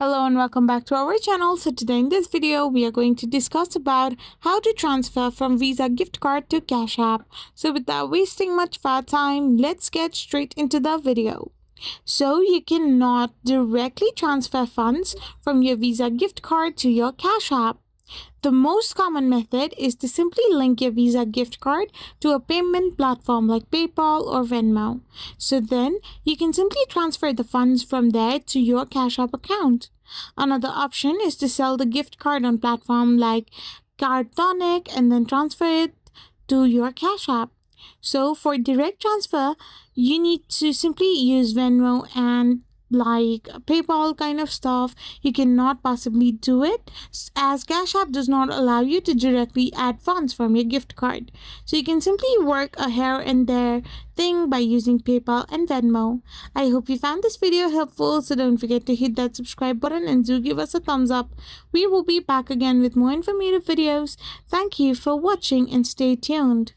Hello and welcome back to our channel. So today in this video we are going to discuss about how to transfer from Visa gift card to Cash App. So without wasting much of our time, let's get straight into the video. So you cannot directly transfer funds from your Visa gift card to your Cash App. The most common method is to simply link your Visa gift card to a payment platform like PayPal or Venmo. So then you can simply transfer the funds from there to your Cash App account. Another option is to sell the gift card on platform like Cardtonic and then transfer it to your Cash App. So for direct transfer, you need to simply use Venmo and like PayPal kind of stuff. You cannot possibly do it as Cash App does not allow you to directly add funds from your gift card. So you can simply work a here and there thing by using PayPal and Venmo. I hope you found this video helpful, so don't forget to hit that subscribe button and do give us a thumbs up. We will be back again with more informative videos. Thank you for watching and stay tuned.